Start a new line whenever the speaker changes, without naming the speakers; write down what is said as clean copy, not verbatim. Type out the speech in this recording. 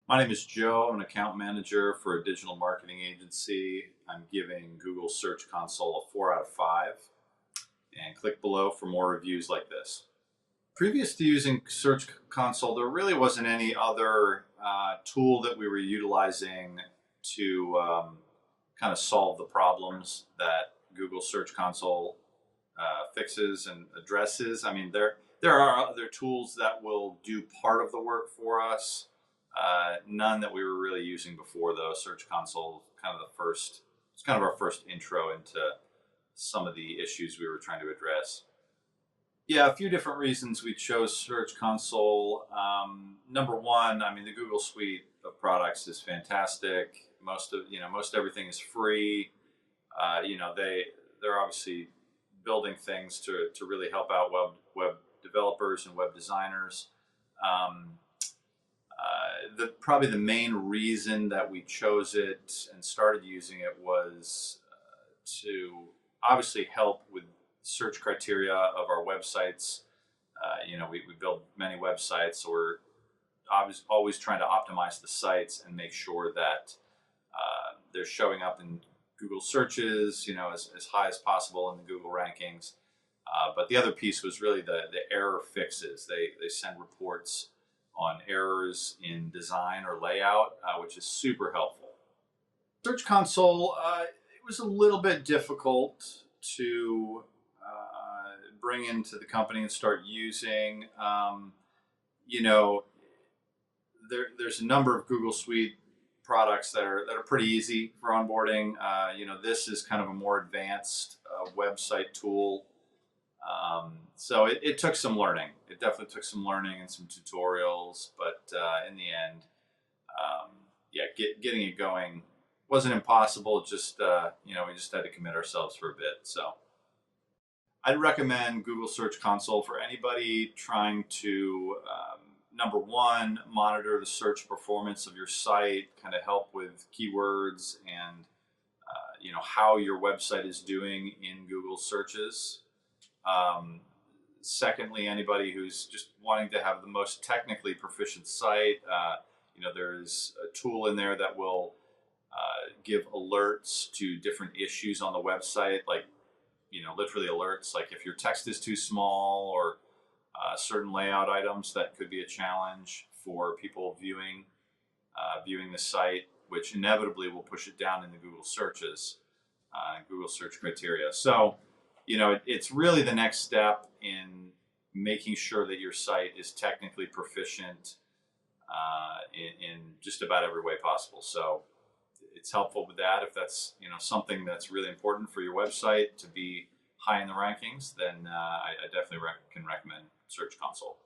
My name is Joe. I'm an account manager for a digital marketing agency. I'm giving Google Search Console a 4 out of 5. And click below for more reviews like this. Previous to using Search Console, there really wasn't any other tool that we were utilizing to kind of solve the problems that Google Search Console fixes and addresses. I mean, there are other tools that will do part of the work for us. None that we were really using before, though. Search Console, it's kind of our first intro into some of the issues we were trying to address. Yeah, a few different reasons we chose Search Console. Number one, I mean, the Google suite of products is fantastic. Most everything is free. They're obviously building things to really help out web developers and web designers. Probably the main reason that we chose it and started using it was to obviously help with search criteria of our websites. We build many websites, so we're always trying to optimize the sites and make sure that they're showing up in Google searches, as high as possible in the Google rankings. But the other piece was really the error fixes. They send reports on errors in design or layout, which is super helpful. Search Console, it was a little bit difficult to bring into the company and start using. There's a number of Google Suite products that are pretty easy for onboarding. This is kind of a more advanced website tool. So it took some learning. It definitely took some learning and some tutorials, but in the end, getting it going wasn't impossible. Just we just had to commit ourselves for a bit. So I'd recommend Google Search Console for anybody trying to number one, monitor the search performance of your site, kind of help with keywords and how your website is doing in Google searches. Secondly, anybody who's just wanting to have the most technically proficient site, there's a tool in there that will give alerts to different issues on the website, like, literally alerts, like if your text is too small or certain layout items that could be a challenge for people viewing the site, which inevitably will push it down in the Google searches, Google search criteria. So, it's really the next step in making sure that your site is technically proficient in just about every way possible. So it's helpful with that. If that's something that's really important for your website to be high in the rankings, then I definitely can recommend Search Console.